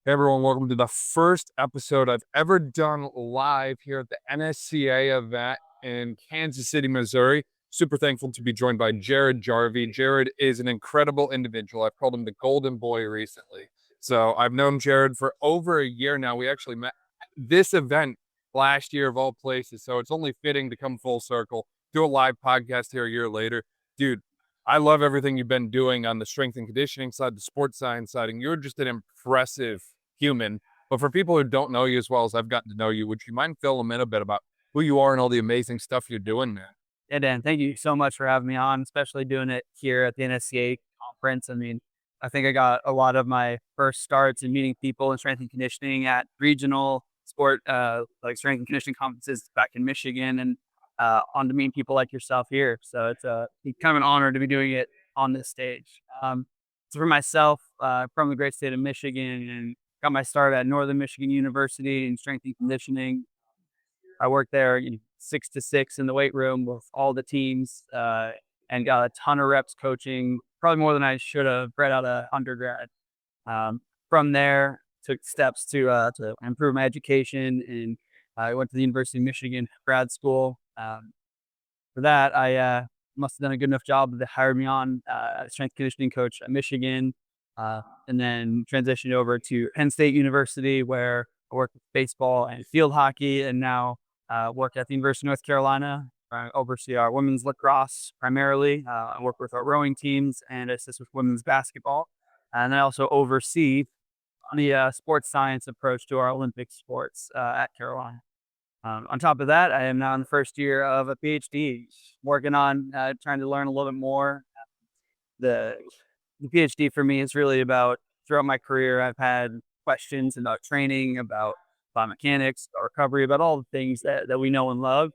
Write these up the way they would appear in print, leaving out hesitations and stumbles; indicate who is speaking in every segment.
Speaker 1: Hey everyone, welcome to the first episode I've ever done live here at the NSCA event in Kansas City, Missouri. Super thankful to be joined by Jared Jarvi. Jared is an incredible individual. I've called him the Golden Boy recently. So I've known Jared for over a year now. We actually met at this event last year of all places. So it's only fitting to come full circle, do a live podcast here a year later. Dude, I love everything you've been doing on the strength and conditioning side, the sports science side, and you're just an impressive human. But for people who don't know you as well as I've gotten to know you, would you mind filling in a bit about who you are and all the amazing stuff you're doing, man?
Speaker 2: Yeah, Dan, thank you so much for having me on, especially doing it here at the NSCA conference. I mean, I think I got a lot of my first starts in meeting people in strength and conditioning at regional sport, like strength and conditioning conferences back in Michigan, and on to meet people like yourself here. So it's kind of an honor to be doing it on this stage. So for myself, from the great state of Michigan, and got my start at Northern Michigan University in strength and conditioning. I worked there 6 to 6 in the weight room with all the teams, and got a ton of reps coaching, probably more than I should have right out of undergrad. From there, took steps to improve my education, and I went to the University of Michigan grad school. For that, I must have done a good enough job that they hired me on as a strength conditioning coach at Michigan, and then transitioned over to Penn State University, where I worked with baseball and field hockey, and now work at the University of North Carolina. I oversee our women's lacrosse primarily. I work with our rowing teams and assist with women's basketball. And I also oversee the sports science approach to our Olympic sports at Carolina. On top of that, I am now in the first year of a PhD, working on trying to learn a little bit more. The PhD for me is really about, throughout my career, I've had questions about training, about biomechanics, about recovery, about all the things that we know and love.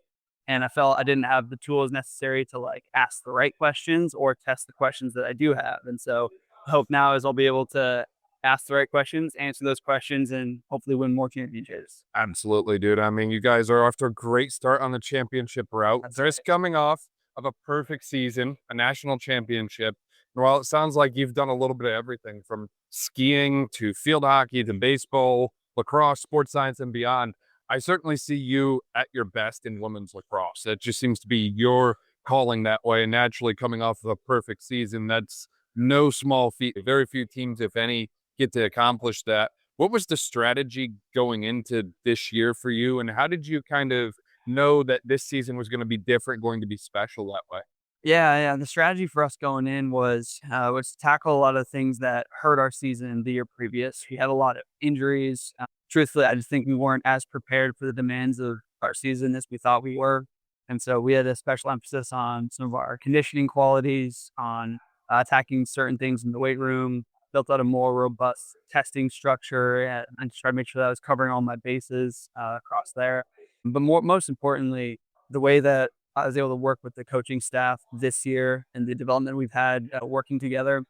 Speaker 2: And I felt I didn't have the tools necessary to ask the right questions or test the questions that I do have. And so the hope now is I'll be able to ask the right questions, answer those questions, and hopefully win more championships.
Speaker 1: Absolutely, dude. I mean, you guys are off to a great start on the championship route.
Speaker 2: That's
Speaker 1: Just
Speaker 2: right.
Speaker 1: coming off of a perfect season, a national championship. And while it sounds like you've done a little bit of everything from skiing to field hockey to baseball, lacrosse, sports science, and beyond, I certainly see you at your best in women's lacrosse. It just seems to be your calling that way. And naturally, coming off of a perfect season, that's no small feat. Very few teams, if any, get to accomplish that. What was the strategy going into this year for you? And how did you kind of know that this season was going to be different, going to be special that way?
Speaker 2: Yeah. The strategy for us going in was to tackle a lot of things that hurt our season the year previous. We had a lot of injuries. Truthfully, I just think we weren't as prepared for the demands of our season as we thought we were. And so we had a special emphasis on some of our conditioning qualities, on attacking certain things in the weight room, built out a more robust testing structure, and just try to make sure that I was covering all my bases across there. But most importantly, the way that I was able to work with the coaching staff this year and the development we've had working together,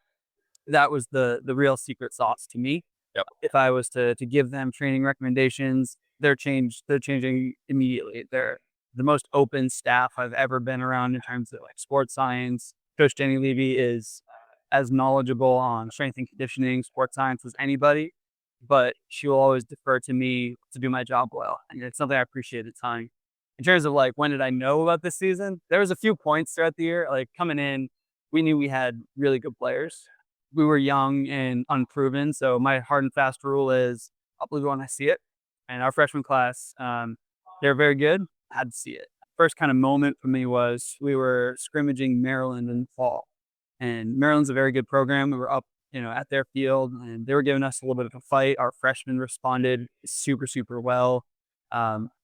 Speaker 2: that was the real secret sauce to me.
Speaker 1: Yep.
Speaker 2: If I was to give them training recommendations, they're changing immediately. They're the most open staff I've ever been around in terms of sports science. Coach Jenny Levy is as knowledgeable on strength and conditioning, sports science as anybody, but she will always defer to me to do my job well. And it's something I appreciate a ton. In terms of when did I know about this season? There was a few points throughout the year. Coming in, we knew we had really good players. We were young and unproven. So my hard and fast rule is I'll believe it when I see it. And our freshman class, they're very good. I had to see it. First kind of moment for me was we were scrimmaging Maryland in the fall. And Maryland's a very good program. We were up, at their field, and they were giving us a little bit of a fight. Our freshmen responded super, super well.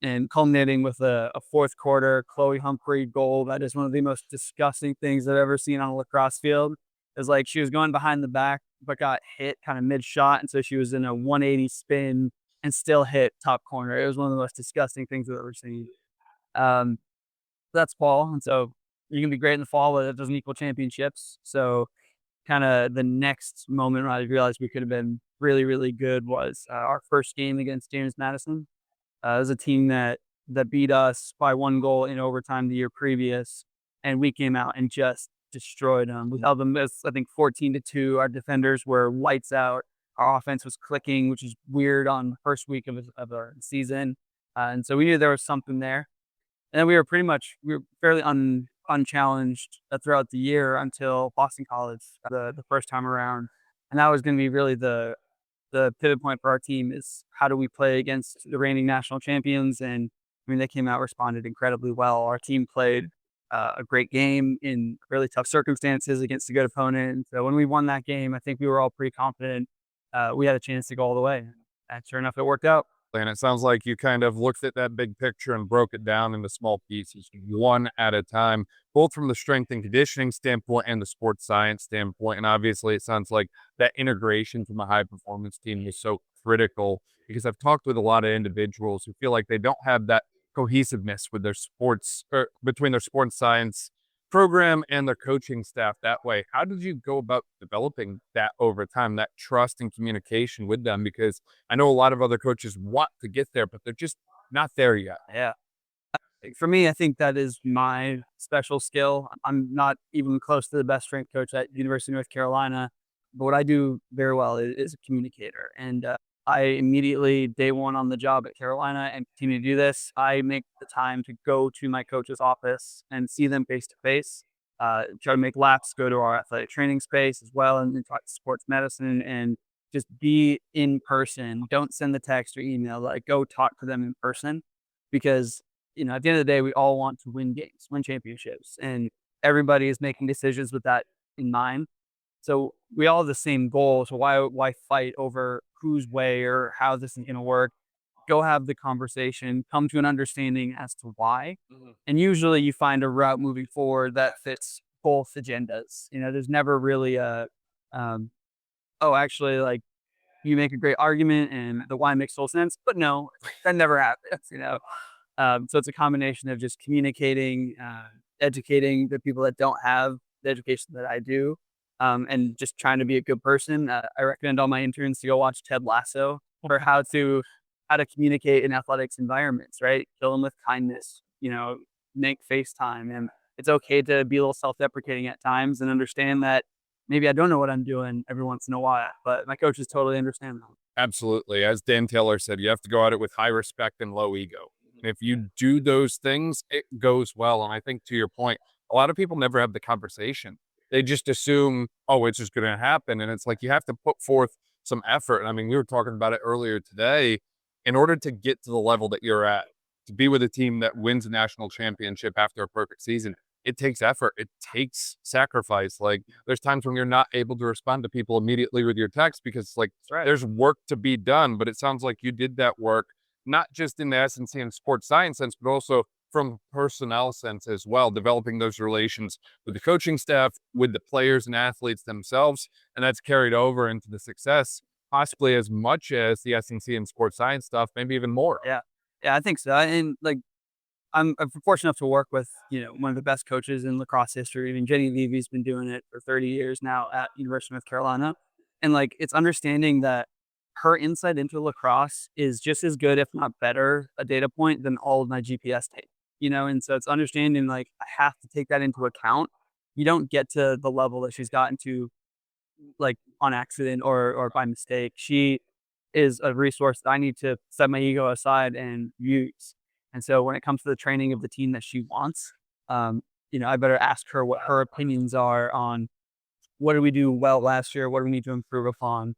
Speaker 2: And culminating with a fourth quarter Chloe Humphrey goal. That is one of the most disgusting things I've ever seen on a lacrosse field. It was she was going behind the back, but got hit kind of mid shot. And so she was in a 180 spin and still hit top corner. It was one of the most disgusting things I've ever seen. That's fall. And so you can be great in the fall, but it doesn't equal championships. So kind of the next moment when I realized we could have been really, really good was our first game against James Madison. It was a team that beat us by 1 goal in overtime the year previous, and we came out and just destroyed them. We held them, as I think, 14-2. Our defenders were lights out. our offense was clicking, which is weird on the first week of our season. And so we knew there was something there. And then we were fairly unchallenged throughout the year until Boston College, the first time around. And that was going to be really the pivot point for our team is how do we play against the reigning national champions? And I mean, they came out, responded incredibly well. Our team played a great game in really tough circumstances against a good opponent. And so when we won that game, I think we were all pretty confident we had a chance to go all the way. And sure enough, it worked out.
Speaker 1: And it sounds like you kind of looked at that big picture and broke it down into small pieces, one at a time, both from the strength and conditioning standpoint and the sports science standpoint. And obviously, it sounds like that integration from a high performance team is so critical because I've talked with a lot of individuals who feel like they don't have that cohesiveness with their sports or between their sports science program and their coaching staff that way. How did you go about developing that over time, that trust and communication with them? Because I know a lot of other coaches want to get there, but they're just not there yet.
Speaker 2: Yeah. For me, I think that is my special skill. I'm not even close to the best strength coach at University of North Carolina, but what I do very well is a communicator. And I immediately, day one on the job at Carolina and continue to do this, I make the time to go to my coach's office and see them face to face. Try to make laps, go to our athletic training space as well, and talk sports medicine and just be in person. Don't send the text or email, like go talk to them in person because at the end of the day, we all want to win games, win championships, and everybody is making decisions with that in mind. So we all have the same goal. So why fight over whose way or how this is going to work? Go have the conversation, come to an understanding as to why. And usually you find a route moving forward that fits both agendas. There's never really actually, like, you make a great argument and the why makes total sense, but no, that never happens. So it's a combination of just communicating, educating the people that don't have the education that I do, and just trying to be a good person. I recommend all my interns to go watch Ted Lasso for how to communicate in athletics environments, right? Kill them with kindness, make FaceTime. And it's okay to be a little self-deprecating at times and understand that maybe I don't know what I'm doing every once in a while, but my coaches totally understand that.
Speaker 1: Absolutely. As Dan Taylor said, you have to go at it with high respect and low ego. And if you do those things, it goes well. And I think to your point, a lot of people never have the conversation. They just assume, oh, it's just going to happen. And it's like you have to put forth some effort. And I mean, we were talking about it earlier today. In order to get to the level that you're at, to be with a team that wins a national championship after a perfect season, it takes effort. It takes sacrifice. Like there's times when you're not able to respond to people immediately with your text because like there's work to be done. But it sounds like you did that work, not just in the S&C and sports science sense, but also from personnel sense as well, developing those relations with the coaching staff, with the players and athletes themselves. And that's carried over into the success, possibly as much as the S&C and sports science stuff, maybe even more.
Speaker 2: Yeah. Yeah, I think so. And like, I'm fortunate enough to work with, one of the best coaches in lacrosse history. I mean, Jenny Levy's been doing it for 30 years now at University of North Carolina. And like, it's understanding that her insight into lacrosse is just as good, if not better, a data point than all of my GPS tape, and so it's understanding like I have to take that into account. You don't get to the level that she's gotten to like on accident or by mistake. She is a resource that I need to set my ego aside and use. And so when it comes to the training of the team that she wants, I better ask her what her opinions are on what did we do well last year? What do we need to improve upon?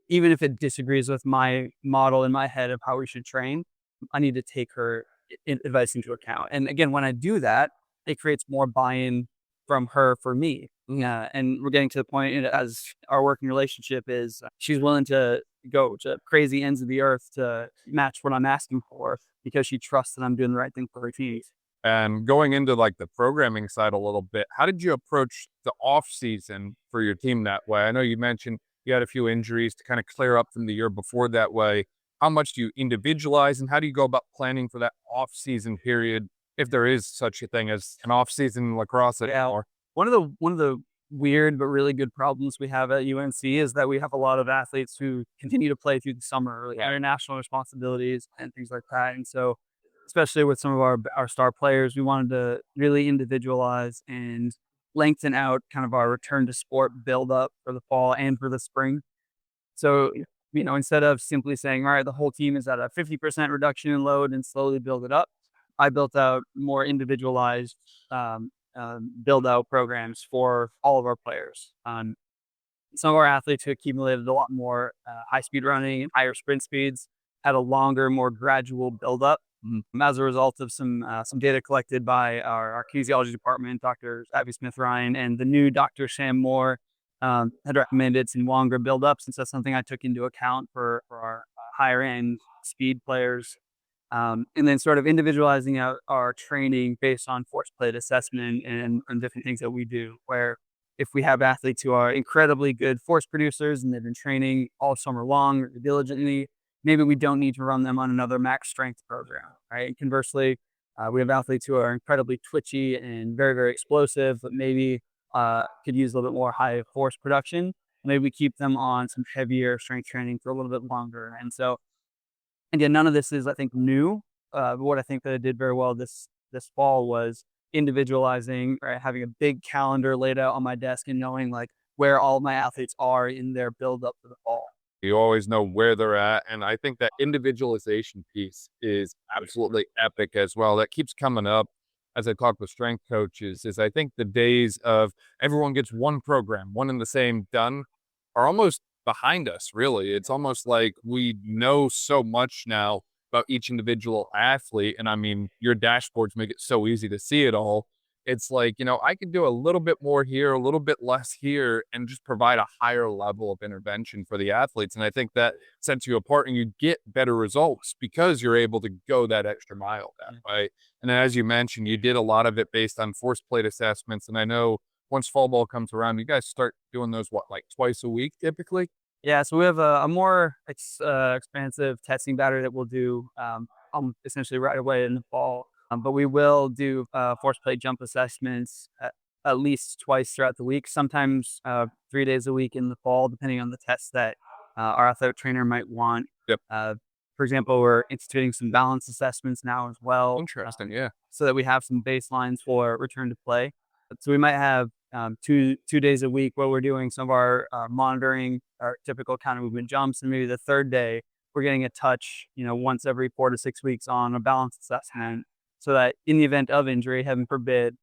Speaker 2: Even if it disagrees with my model in my head of how we should train, I need to take her advice into account. And again, when I do that, it creates more buy-in from her for me. And we're getting to the point as our working relationship is she's willing to go to crazy ends of the earth to match what I'm asking for because she trusts that I'm doing the right thing for her team.
Speaker 1: And going into like the programming side a little bit, how did you approach the off season for your team that way? I know you mentioned you had a few injuries to kind of clear up from the year before that way. How much do you individualize and how do you go about planning for that off season period, if there is such a thing as an off season lacrosse anymore?
Speaker 2: One of the weird but really good problems we have at UNC is that we have a lot of athletes who continue to play through the summer, like international responsibilities and things like that. And so, especially with some of our star players, we wanted to really individualize and lengthen out kind of our return to sport build up for the fall and for the spring. So, instead of simply saying, all right, the whole team is at a 50% reduction in load and slowly build it up, I built out more individualized build out programs for all of our players. Some of our athletes who accumulated a lot more high speed running and higher sprint speeds had a longer, more gradual build up. As a result of some data collected by our kinesiology department, Dr. Abby Smith Ryan, and the new Dr. Sam Moore had recommended some longer build-ups, and so that's something I took into account for our higher end speed players. And then sort of individualizing out our training based on force plate assessment and different things that we do, where if we have athletes who are incredibly good force producers and they've been training all summer long diligently, maybe we don't need to run them on another max strength program, right? Conversely, we have athletes who are incredibly twitchy and very, very explosive, but maybe could use a little bit more high force production. Maybe we keep them on some heavier strength training for a little bit longer. And so, again, none of this is, I think, new. But what I think that I did very well this fall was individualizing, right? Having a big calendar laid out on my desk and knowing like where all my athletes are in their build up for the fall.
Speaker 1: You always know where they're at. And I think that individualization piece is absolutely epic as well. That keeps coming up as I talk with strength coaches is I think the days of everyone gets one program, one and the same done are almost behind us, really. It's almost like we know so much now about each individual athlete. And I mean, your dashboards make it so easy to see it all. It's like, I can do a little bit more here, a little bit less here, and just provide a higher level of intervention for the athletes. And I think that sets you apart and you get better results because you're able to go that extra mile that way. And as you mentioned, you did a lot of it based on force plate assessments. And I know once fall ball comes around, you guys start doing those, like twice a week typically?
Speaker 2: Yeah, so we have a more expansive testing battery that we'll do essentially right away in the fall. But we will do force plate jump assessments at least twice throughout the week, sometimes 3 days a week in the fall, depending on the tests that our athletic trainer might want.
Speaker 1: Yep.
Speaker 2: For example, we're instituting some balance assessments now as well.
Speaker 1: Interesting. Yeah.
Speaker 2: So that we have some baselines for return to play. So we might have two days a week where we're doing some of our monitoring, our typical counter movement jumps, and maybe the third day we're getting a touch, once every 4 to 6 weeks on a balance assessment, so that in the event of injury, heaven forbid,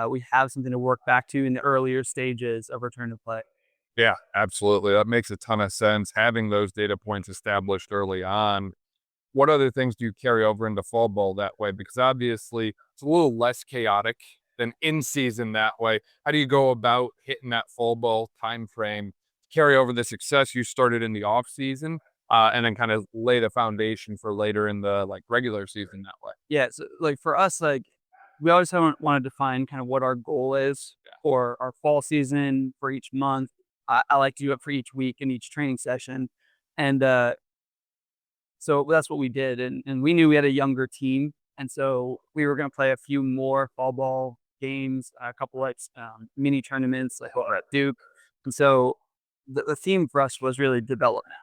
Speaker 2: we have something to work back to in the earlier stages of return to play.
Speaker 1: Yeah, absolutely. That makes a ton of sense. Having those data points established early on. What other things do you carry over into fall ball that way? Because obviously it's a little less chaotic than in season that way. How do you go about hitting that fall ball time frame, carry over the success you started in the off season, and then kind of lay the foundation for later in the regular season that way?
Speaker 2: Yeah, so for us, we always want to define kind of what our goal is for our fall season for each month. I like to do it for each week and each training session, and so that's what we did. And we knew we had a younger team, and so we were going to play a few more fall ball games, a couple mini tournaments like over at Duke, and so the theme for us was really development,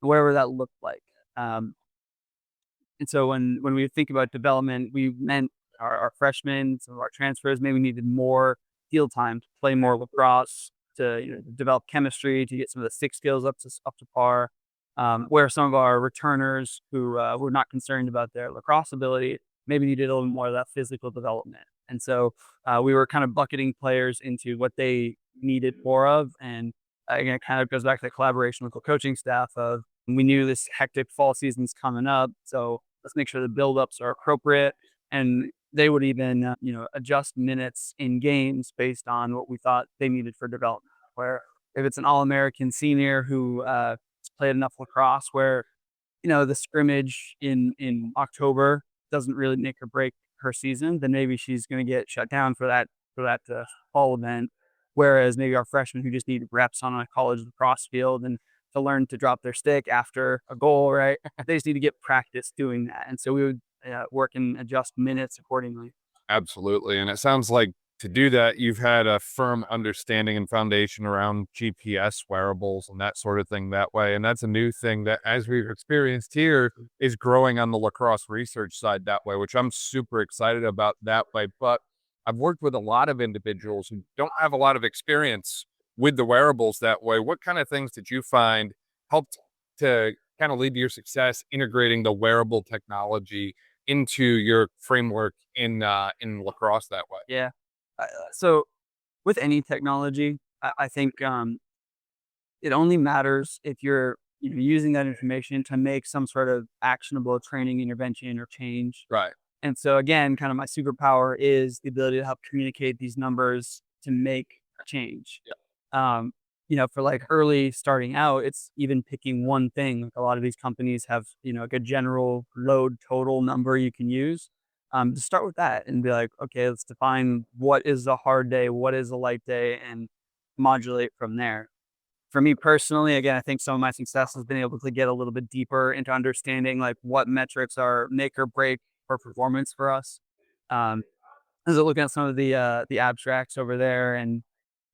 Speaker 2: whatever that looked like. And so when we think about development, we meant our freshmen, some of our transfers maybe needed more field time to play more lacrosse, to develop chemistry, to get some of the stick skills up to par. Where some of our returners who were not concerned about their lacrosse ability maybe needed a little more of that physical development. And so we were kind of bucketing players into what they needed more of. And again, it kind of goes back to the collaboration with the coaching staff of we knew this hectic fall season's coming up, so let's make sure the buildups are appropriate. And they would even, adjust minutes in games based on what we thought they needed for development. Where if it's an All-American senior who played enough lacrosse where, the scrimmage in October doesn't really make or break her season, then maybe she's going to get shut down for that fall event. Whereas maybe our freshmen who just need reps on a college lacrosse field and to learn to drop their stick after a goal, right? They just need to get practice doing that. And so we would work and adjust minutes accordingly.
Speaker 1: Absolutely. And it sounds like to do that, you've had a firm understanding and foundation around GPS wearables and that sort of thing that way. And that's a new thing that, as we've experienced here, is growing on the lacrosse research side that way, which I'm super excited about that way. But I've worked with a lot of individuals who don't have a lot of experience with the wearables that way. What kind of things did you find helped to kind of lead to your success integrating the wearable technology into your framework in lacrosse that way?
Speaker 2: Yeah. So with any technology, I think it only matters if you're using that information to make some sort of actionable training intervention or change.
Speaker 1: Right.
Speaker 2: And so again, kind of my superpower is the ability to help communicate these numbers to make a change.
Speaker 1: Yeah.
Speaker 2: Um, for like early starting out, it's even picking one thing. Like a lot of these companies have, like a general load total number you can use. To start with that and be like, okay, let's define what is a hard day, what is a light day, and modulate from there. For me personally, again, I think some of my success has been able to get a little bit deeper into understanding like what metrics are make or break for performance for us. Um, as I look at some of the abstracts over there and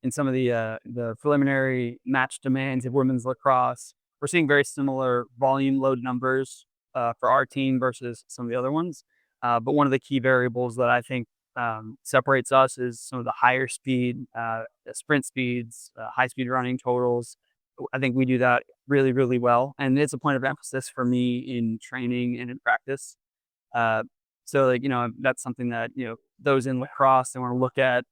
Speaker 2: in some of the preliminary match demands of women's lacrosse, we're seeing very similar volume load numbers for our team versus some of the other ones. But one of the key variables that I think separates us is some of the higher speed, sprint speeds, high speed running totals. I think we do that really, really well. And it's a point of emphasis for me in training and in practice. Uh, so like, that's something that, those in lacrosse, they want to look at,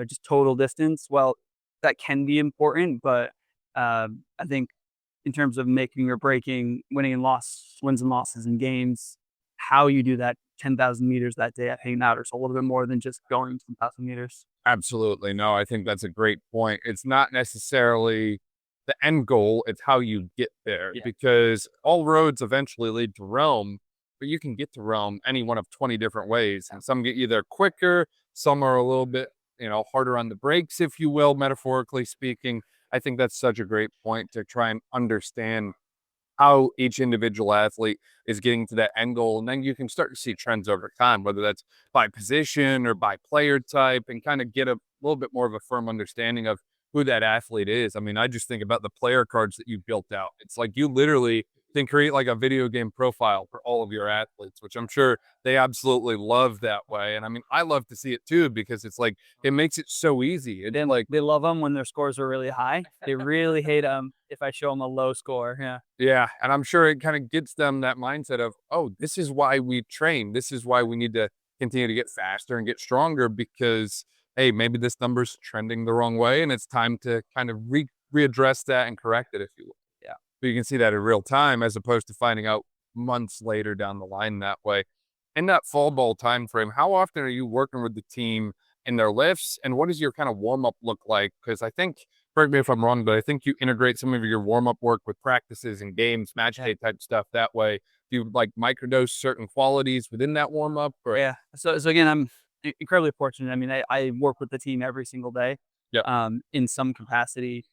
Speaker 2: just total distance. Well, that can be important, but I think in terms of making or breaking, wins and losses in games, how you do that 10,000 meters that day, I think matters a little bit more than just going 10,000 meters.
Speaker 1: Absolutely. No, I think that's a great point. It's not necessarily the end goal, it's how you get there
Speaker 2: Yeah.
Speaker 1: because all roads eventually lead to Rome, but you can get to Rome any one of 20 different ways. And some get you there quicker, some are a little bit, harder on the brakes, if you will, metaphorically speaking. I think that's such a great point to try and understand how each individual athlete is getting to that end goal. And then you can start to see trends over time, whether that's by position or by player type, and kind of get a little bit more of a firm understanding of who that athlete is. I mean, I just think about the player cards that you built out. It's like you literally can create like a video game profile for all of your athletes, which I'm sure they absolutely love that way. And I mean, I love to see it too, because it's like, it makes it so easy. It's
Speaker 2: Then
Speaker 1: like,
Speaker 2: they love them when their scores are really high. They really hate them if I show them a low score. Yeah.
Speaker 1: yeah, and I'm sure it kind of gets them that mindset of, "Oh, this is why we train. This is why we need to continue to get faster and get stronger because, hey, maybe this number's trending the wrong way, and it's time to kind of readdress that and correct it, if you will."
Speaker 2: Yeah.
Speaker 1: But you can see that in real time as opposed to finding out months later down the line that way. In that fall ball time frame, how often are you working with the team in their lifts, and what does your kind of warm up look like? Because I think, correct me if I'm wrong, but I think you integrate some of your warm up work with practices and games, match
Speaker 2: Yeah.
Speaker 1: day type stuff that way. Do you like microdose certain qualities within that warm up? Or
Speaker 2: Yeah. So again, I'm incredibly fortunate. I mean, I work with the team every single day,
Speaker 1: yeah,
Speaker 2: in some capacity,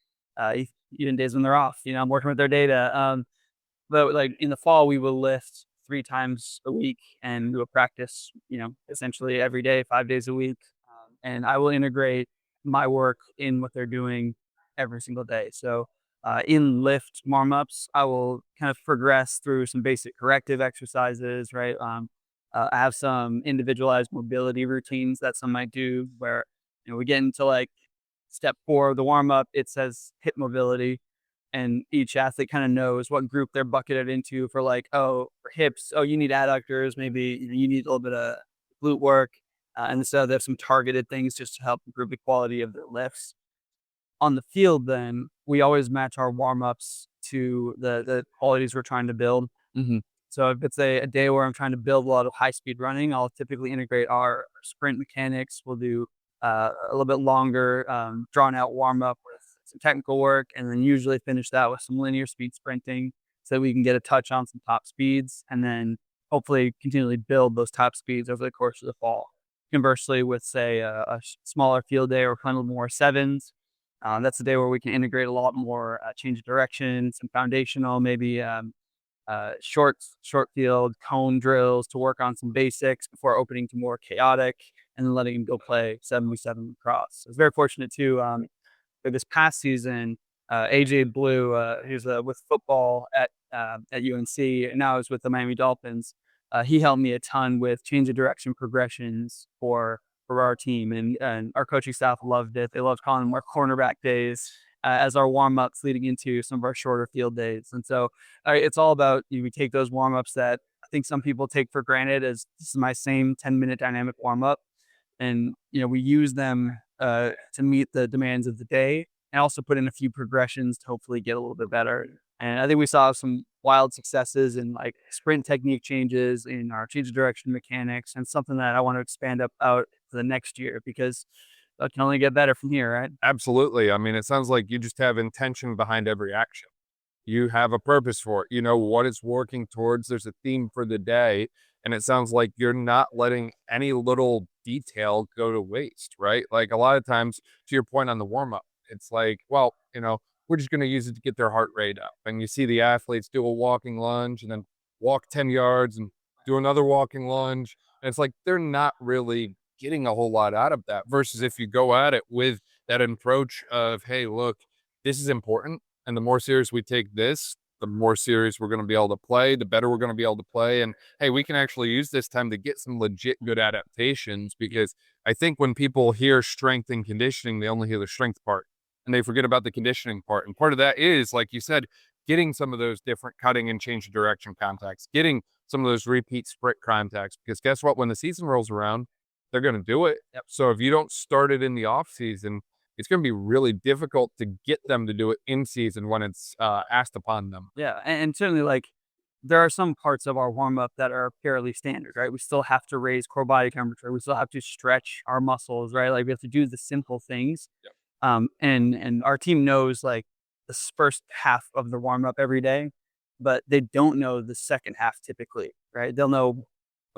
Speaker 2: even days when they're off. I'm working with their data. But like in the fall, we will lift 3 times a week and do a practice. Essentially every day, 5 days a week, and I will integrate my work in what they're doing every single day. So in lift warm ups, I will kind of progress through some basic corrective exercises, right? I have some individualized mobility routines that some might do where, we get into like step 4 of the warm up, it says hip mobility. And each athlete kind of knows what group they're bucketed into for like, oh, for hips, oh, you need adductors, maybe you need a little bit of glute work. And so they have some targeted things just to help improve the quality of their lifts. On the field, then we always match our warm ups to the qualities we're trying to build.
Speaker 1: hmm
Speaker 2: So if it's a day where I'm trying to build a lot of high speed running, I'll typically integrate our sprint mechanics. We'll do a little bit longer, drawn out warm up with some technical work, and then usually finish that with some linear speed sprinting so that we can get a touch on some top speeds and then hopefully continually build those top speeds over the course of the fall. Conversely, with say a smaller field day or kind of more sevens, that's the day where we can integrate a lot more change of direction, some foundational, maybe short field cone drills to work on some basics before opening to more chaotic and then letting him go play 7v7 lacrosse. I was very fortunate too. For this past season, AJ Blue, who's with football at UNC, and now is with the Miami Dolphins. He helped me a ton with change of direction progressions for our team, and our coaching staff loved it. They loved calling them our cornerback days. as our warm-ups leading into some of our shorter field days. And so it's all about, we take those warm-ups that I think some people take for granted as this is my same 10-minute dynamic warm-up. And, we use them to meet the demands of the day and also put in a few progressions to hopefully get a little bit better. And I think we saw some wild successes in like sprint technique changes in our change of direction mechanics, and something that I want to expand out for the next year because it can only get better from here, right?
Speaker 1: Absolutely. I mean, it sounds like you just have intention behind every action. You have a purpose for it. You know what it's working towards. There's a theme for the day. And it sounds like you're not letting any little detail go to waste, right? Like a lot of times, to your point on the warm up, it's like, well, we're just going to use it to get their heart rate up. And you see the athletes do a walking lunge and then walk 10 yards and do another walking lunge. And it's like they're not really getting a whole lot out of that. Versus if you go at it with that approach of, hey, look, this is important. And the more serious we take this, the more serious we're going to be able to play, the better we're going to be able to play. And hey, we can actually use this time to get some legit good adaptations, because I think when people hear strength and conditioning, they only hear the strength part and they forget about the conditioning part. And part of that is, like you said, getting some of those different cutting and change of direction contacts, getting some of those repeat sprint contacts, because guess what? When the season rolls around, they're going to do it.
Speaker 2: Yep.
Speaker 1: So if you don't start it in the off season, it's going to be really difficult to get them to do it in season when it's asked upon them.
Speaker 2: Yeah. And certainly, like, there are some parts of our warm up that are fairly standard, right? We still have to raise core body temperature. We still have to stretch our muscles, right? Like, we have to do the simple things.
Speaker 1: Yep.
Speaker 2: And our team knows like the first half of the warm up every day, but they don't know the second half typically, right? They'll know,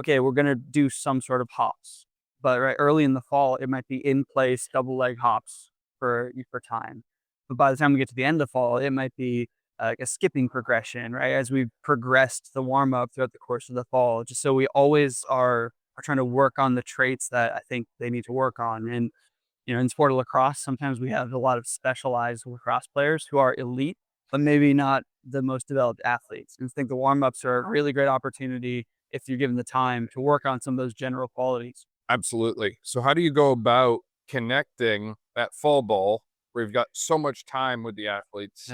Speaker 2: okay, we're going to do some sort of hops, but right early in the fall, it might be in place double leg hops for time. But by the time we get to the end of fall, it might be like a skipping progression, right? As we've progressed the warm up throughout the course of the fall, just so we always are trying to work on the traits that I think they need to work on. And in sport of lacrosse, sometimes we have a lot of specialized lacrosse players who are elite, but maybe not the most developed athletes. And I think the warm-ups are a really great opportunity if you're given the time to work on some of those general qualities.
Speaker 1: Absolutely. So how do you go about connecting that fall ball where you've got so much time with the athletes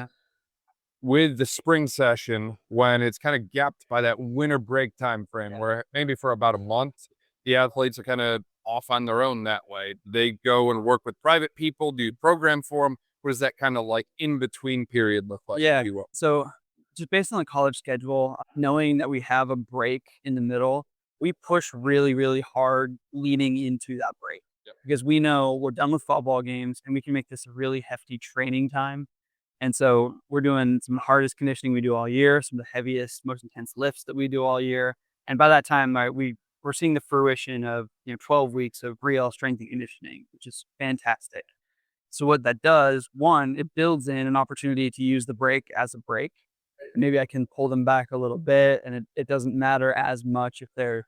Speaker 1: with the spring session when it's kind of gapped by that winter break time frame where maybe for about a month, the athletes are kind of off on their own that way? They go and work with private people, do you program for them? What does that kind of like in between period look like?
Speaker 2: Yeah.
Speaker 1: If you will?
Speaker 2: So just based on the college schedule, knowing that we have a break in the middle, we push really, really hard leading into that break.
Speaker 1: Yep.
Speaker 2: Because we know we're done with football games and we can make this a really hefty training time. And so we're doing some of the hardest conditioning we do all year, some of the heaviest, most intense lifts that we do all year. And by that time, we're seeing the fruition of 12 weeks of real strength and conditioning, which is fantastic. So what that does, one, it builds in an opportunity to use the break as a break. Maybe I can pull them back a little bit, and it doesn't matter as much if they're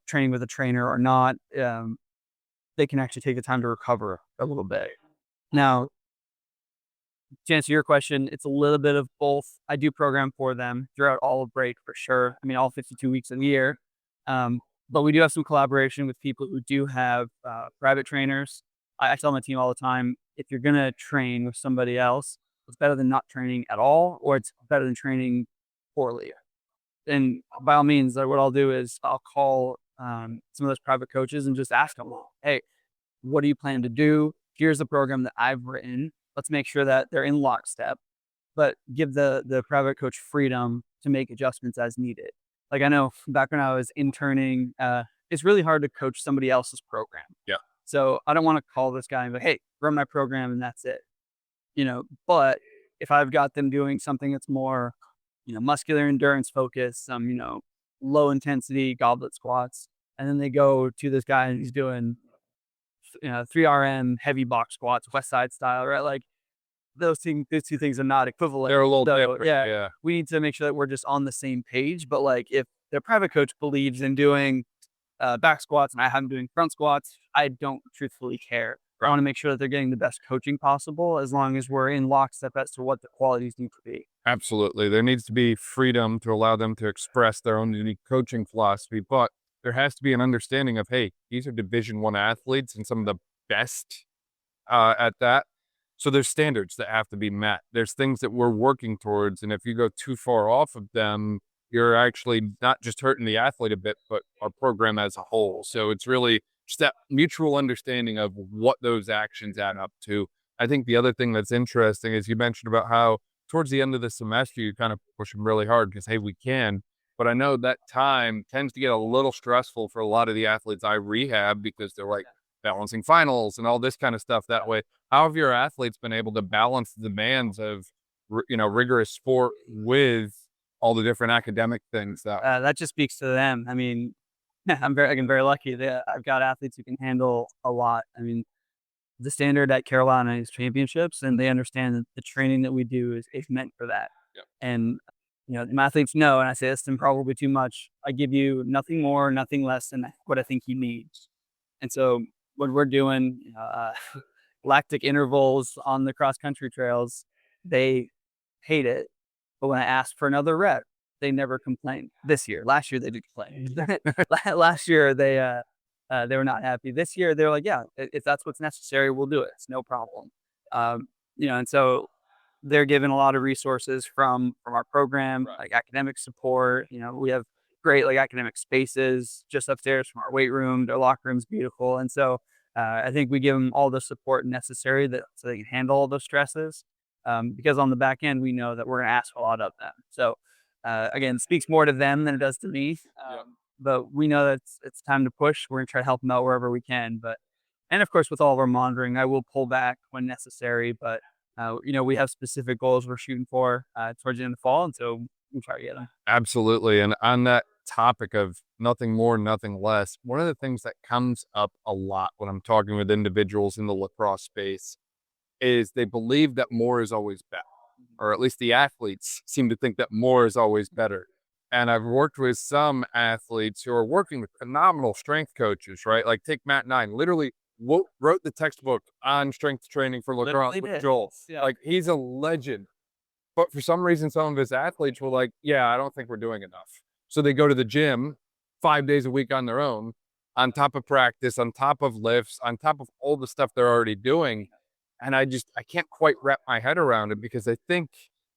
Speaker 2: training with a trainer or not. They can actually take the time to recover a little bit. Now, to answer your question, it's a little bit of both. I do program for them throughout all of break for sure. I mean, all 52 weeks of the year. But we do have some collaboration with people who do have private trainers. I tell my team all the time, if you're going to train with somebody else, it's better than not training at all, or it's better than training poorly. And by all means, what I'll do is I'll call some of those private coaches and just ask them, hey, what do you plan to do? Here's the program that I've written. Let's make sure that they're in lockstep, but give the private coach freedom to make adjustments as needed. Like I know back when I was interning, it's really hard to coach somebody else's program.
Speaker 1: Yeah.
Speaker 2: So I don't want to call this guy and be like, hey, run my program and that's it. But if I've got them doing something that's more, muscular endurance focused, some, low intensity goblet squats, and then they go to this guy and he's doing 3RM heavy box squats, West Side style, right? Like those two things are not equivalent.
Speaker 1: They're a little
Speaker 2: So,
Speaker 1: different. Yeah.
Speaker 2: We need to make sure that we're just on the same page. But like if the private coach believes in doing back squats and I have them doing front squats, I don't truthfully care. I want to make sure that they're getting the best coaching possible as long as we're in lockstep as to what the qualities need to be.
Speaker 1: Absolutely. There needs to be freedom to allow them to express their own unique coaching philosophy, but there has to be an understanding of, hey, these are Division I athletes and some of the best at that. So there's standards that have to be met. There's things that we're working towards. And if you go too far off of them, you're actually not just hurting the athlete a bit, but our program as a whole. So it's really just that mutual understanding of what those actions add up to. I think the other thing that's interesting is you mentioned about how towards the end of the semester, you kind of push them really hard because, hey, we can. But I know that time tends to get a little stressful for a lot of the athletes I rehab because they're like balancing finals and all this kind of stuff that way. How have your athletes been able to balance the demands of, rigorous sport with all the different academic things
Speaker 2: That just speaks to them. I mean, I'm very lucky that I've got athletes who can handle a lot. I mean, the standard at Carolina is championships, and they understand that the training that we do is meant for that.
Speaker 1: Yep.
Speaker 2: And my athletes know, and I say this to them probably too much. I give you nothing more, nothing less than what I think he needs. And so when we're doing lactic intervals on the cross country trails, they hate it. But when I ask for another rep, they never complain. Last year they did complain. Last year they were not happy. This year they're like, yeah, if that's what's necessary, we'll do it. It's no problem. And so they're given a lot of resources from our program,
Speaker 1: Right.
Speaker 2: like academic support. We have great like academic spaces just upstairs from our weight room. Their locker room's beautiful, and so I think we give them all the support necessary so they can handle all those stresses. Because on the back end, we know that we're going to ask a lot of them. So again, it speaks more to them than it does to me.
Speaker 1: Yep.
Speaker 2: But we know that it's time to push. We're going to try to help them out wherever we can. And of course, with all of our monitoring, I will pull back when necessary. But we have specific goals we're shooting for towards the end of the fall, and so we try to get them.
Speaker 1: Absolutely. And on that topic of nothing more, nothing less, one of the things that comes up a lot when I'm talking with individuals in the lacrosse space is they believe that more is always better, or at least the athletes seem to think that more is always better. And I've worked with some athletes who are working with phenomenal strength coaches, right? Like take Matt Nine, literally wrote the textbook on strength training for lacrosse with Joel.
Speaker 2: Yeah.
Speaker 1: Like he's a legend. But for some reason, some of his athletes were like, yeah, I don't think we're doing enough. So they go to the gym 5 days a week on their own, on top of practice, on top of lifts, on top of all the stuff they're already doing. And I can't quite wrap my head around it because I think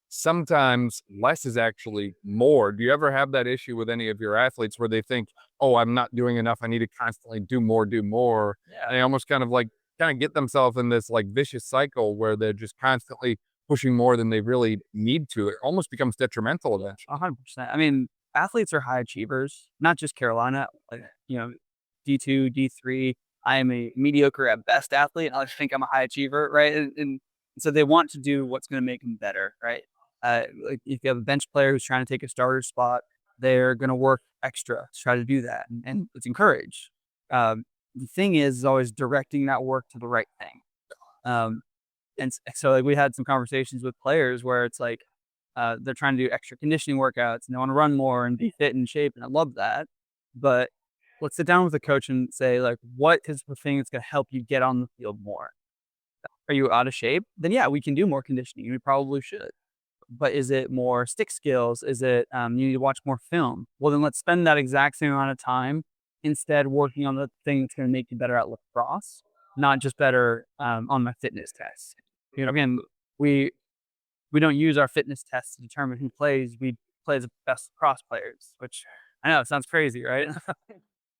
Speaker 1: sometimes less is actually more. Do you ever have that issue with any of your athletes where they think, oh, I'm not doing enough, I need to constantly do more, do more?
Speaker 2: Yeah.
Speaker 1: And they almost kind of get themselves in this like vicious cycle where they're just constantly pushing more than they really need to. It almost becomes detrimental eventually.
Speaker 2: 100%. I mean, athletes are high achievers, not just Carolina. Like, D2, D3. I am a mediocre at best athlete. I think I'm a high achiever, right? And so they want to do what's going to make them better, right? Like if you have a bench player who's trying to take a starter spot, they're going to work extra to try to do that, and it's encouraged. The thing is always directing that work to the right thing. And so like we had some conversations with players where it's like they're trying to do extra conditioning workouts and they want to run more and be fit and in shape, and I love that. But let's sit down with the coach and say, like, what is the thing that's going to help you get on the field more? Are you out of shape? Then yeah, we can do more conditioning. We probably should. But is it more stick skills? Is it you need to watch more film? Well, then let's spend that exact same amount of time instead working on the thing that's going to make you better at lacrosse, not just better on my fitness tests. Again, we don't use our fitness tests to determine who plays. We play the best lacrosse players, which I know it sounds crazy, right?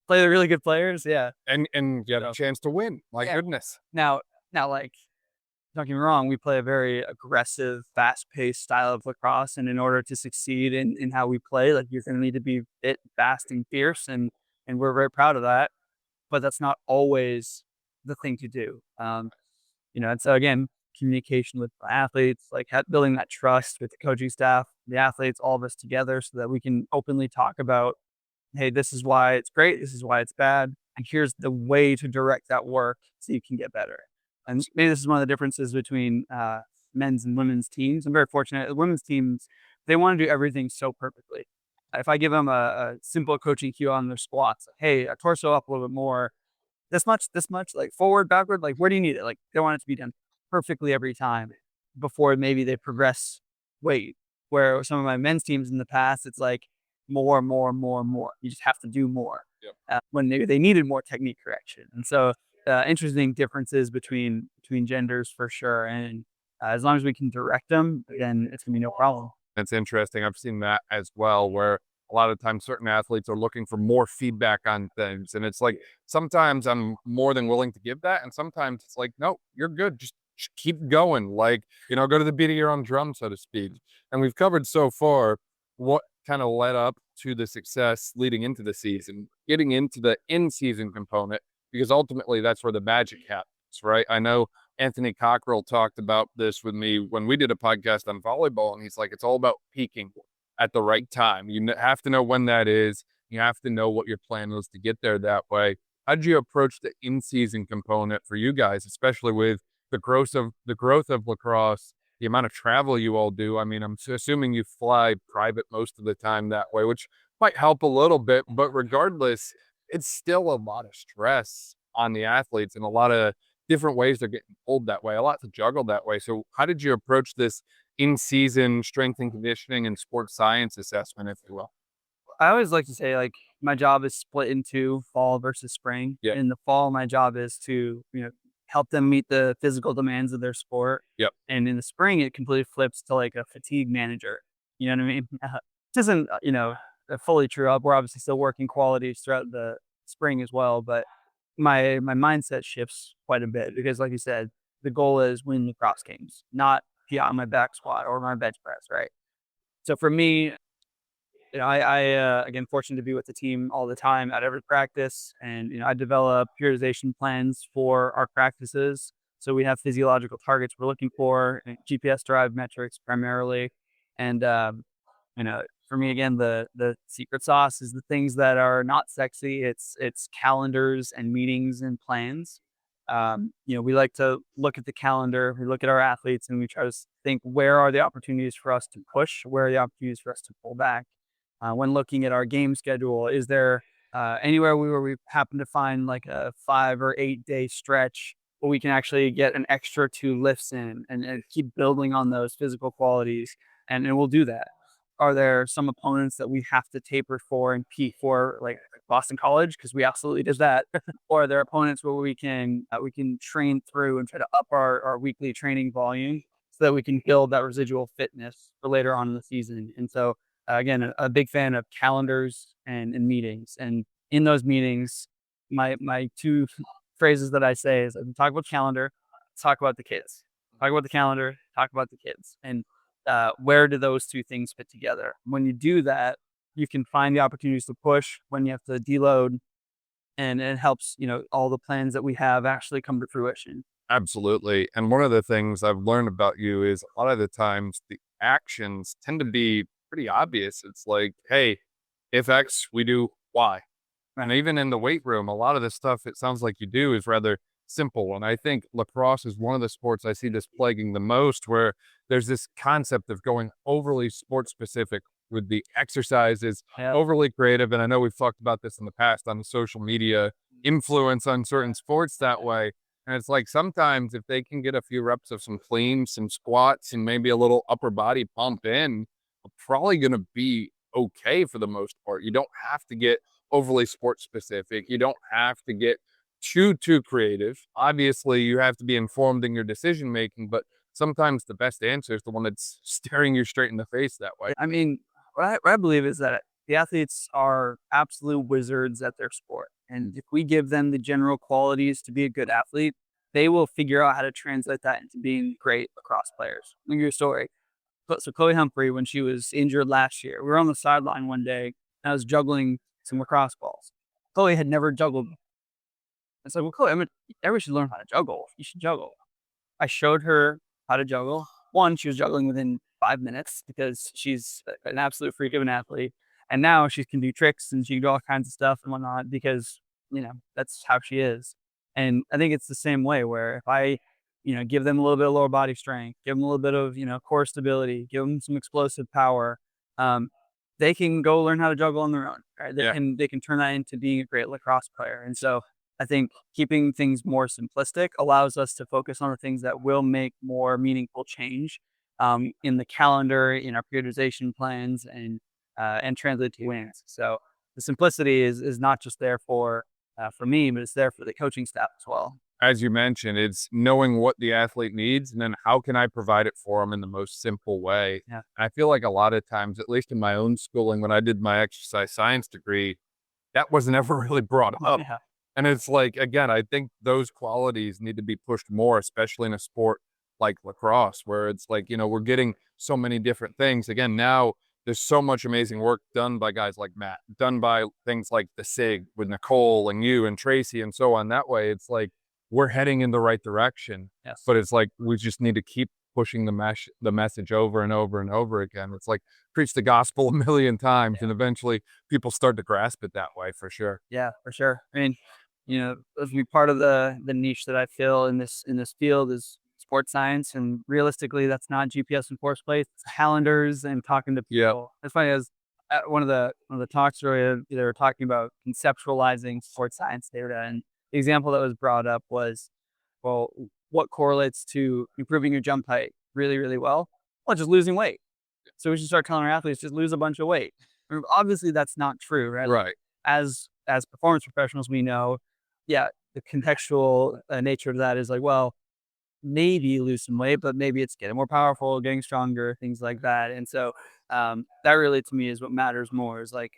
Speaker 2: Play the really good players, yeah.
Speaker 1: And get a chance to win. My goodness.
Speaker 2: Now, like, don't get me wrong, we play a very aggressive, fast-paced style of lacrosse, and in order to succeed in how we play, like, you're going to need to be fit, fast, and fierce, and we're very proud of that. But that's not always the thing to do. And so again, communication with the athletes, like building that trust with the coaching staff, the athletes, all of us together, so that we can openly talk about, hey, this is why it's great, this is why it's bad, and here's the way to direct that work so you can get better. And maybe this is one of the differences between men's and women's teams. I'm very fortunate. The women's teams, they want to do everything so perfectly. If I give them a simple coaching cue on their squats, hey, a torso up a little bit more, this much, like forward, backward, like where do you need it? Like they want it to be done perfectly every time before maybe they progress weight. Where some of my men's teams in the past, it's like more. You just have to do more.
Speaker 1: Yep.
Speaker 2: When maybe they needed more technique correction. And so interesting differences between between genders for sure. And as long as we can direct them, then it's gonna be no problem.
Speaker 1: That's interesting. I've seen that as well, where a lot of times certain athletes are looking for more feedback on things. And it's like, sometimes I'm more than willing to give that. And sometimes it's like, no, you're good. Just keep going. Like, go to the beat of your own drum, so to speak. And we've covered so far what kind of led up to the success leading into the season, getting into the in-season component, because ultimately that's where the magic happens, right? I know Anthony Cockrell talked about this with me when we did a podcast on volleyball, and he's like, it's all about peaking at the right time. You have to know when that is. You have to know what your plan was to get there that way. How did you approach the in-season component for you guys, especially with the growth of lacrosse, the amount of travel you all do? I mean, I'm assuming you fly private most of the time that way, which might help a little bit, but regardless, it's still a lot of stress on the athletes and a lot of different ways they're getting pulled that way, a lot to juggle that way. So how did you approach this in-season strength and conditioning and sports science assessment, if you will?
Speaker 2: I always like to say, like, my job is split into fall versus spring.
Speaker 1: Yeah.
Speaker 2: In the fall, my job is to, help them meet the physical demands of their sport.
Speaker 1: Yep.
Speaker 2: And in the spring, it completely flips to like a fatigue manager. You know what I mean? Which isn't, fully true. We're obviously still working qualities throughout the spring as well, but my mindset shifts quite a bit because, like you said, the goal is win lacrosse games, not be on my back squat or my bench press, right? So for me, again, fortunate to be with the team all the time at every practice. And, I develop periodization plans for our practices. So we have physiological targets we're looking for, and GPS derived metrics primarily. And, for me, again, the secret sauce is the things that are not sexy. It's calendars and meetings and plans. We like to look at the calendar, we look at our athletes, and we try to think, where are the opportunities for us to push? Where are the opportunities for us to pull back? When looking at our game schedule, is there anywhere where we happen to find like a 5 or 8 day stretch where we can actually get an extra 2 lifts in and keep building on those physical qualities? And we'll do that. Are there some opponents that we have to taper for and peak for, like Boston College, because we absolutely did that? Or are there opponents where we can train through and try to up our weekly training volume so that we can build that residual fitness for later on in the season? And so again, a big fan of calendars and meetings. And in those meetings, my two phrases that I say is, talk about calendar, talk about the kids. Talk about the calendar, talk about the kids. And where do those two things fit together? When you do that, you can find the opportunities to push when you have to deload, and it helps, all the plans that we have actually come to fruition.
Speaker 1: Absolutely. And one of the things I've learned about you is a lot of the times the actions tend to be pretty obvious. It's like, hey, if X, we do Y. And even in the weight room, a lot of the stuff it sounds like you do is rather simple. And I think lacrosse is one of the sports I see this plaguing the most, where there's this concept of going overly sport specific with the exercises,
Speaker 2: Yep.
Speaker 1: overly creative. And I know we've talked about this in the past on the social media influence on certain sports that way. And it's like, sometimes if they can get a few reps of some cleans, some squats, and maybe a little upper body pump in, we're probably going to be okay for the most part. You don't have to get overly sport specific. You don't have to get too creative. Obviously, you have to be informed in your decision making, but sometimes the best answer is the one that's staring you straight in the face that way.
Speaker 2: I mean, what I believe is that the athletes are absolute wizards at their sport. And if we give them the general qualities to be a good athlete, they will figure out how to translate that into being great lacrosse players. Let me give you a story. So Chloe Humphrey, when she was injured last year, we were on the sideline one day, and I was juggling some lacrosse balls. Chloe had never juggled. I said, well, Chloe, everyone should learn how to juggle. You should juggle. I showed her how to juggle. One, she was juggling within 5 minutes because she's an absolute freak of an athlete. And now she can do tricks and she can do all kinds of stuff and whatnot because, that's how she is. And I think it's the same way where if I, give them a little bit of lower body strength, give them a little bit of, core stability, give them some explosive power, they can go learn how to juggle on their own. Right? They can turn that into being a great lacrosse player. And so I think keeping things more simplistic allows us to focus on the things that will make more meaningful change in the calendar, in our periodization plans, and translate to wins. So the simplicity is not just there for me, but it's there for the coaching staff as well.
Speaker 1: as you mentioned, it's knowing what the athlete needs and then how can I provide it for them in the most simple way.
Speaker 2: Yeah.
Speaker 1: And I feel like a lot of times, at least in my own schooling, when I did my exercise science degree, that wasn't ever really brought up.
Speaker 2: Yeah.
Speaker 1: And it's like, again, I think those qualities need to be pushed more, especially in a sport like lacrosse, where it's like, we're getting so many different things. Again, now there's so much amazing work done by guys like Matt, done by things like the SIG with Nicole and you and Tracy and so on. That way, it's like we're heading in the right direction.
Speaker 2: Yes.
Speaker 1: But it's like we just need to keep pushing the message over and over and over again. It's like preach the gospel a million times, and eventually people start to grasp it that way for sure.
Speaker 2: Yeah, for sure. I mean, as we part of the niche that I feel in this field is sports science, and realistically, that's not GPS and course plates, it's calendars and talking to
Speaker 1: Yeah.
Speaker 2: people. That's funny. As one of the talks earlier, they were talking about conceptualizing sports science data, and the example that was brought up was, well, what correlates to improving your jump height really, really well? Well, just losing weight. So we should start telling our athletes just lose a bunch of weight. I mean, obviously, that's not true, right?
Speaker 1: Right.
Speaker 2: As performance professionals, we know, yeah, the contextual nature of that is like, well, maybe lose some weight, but maybe it's getting more powerful, getting stronger, things like that. And so that really, to me, is what matters more. Is like,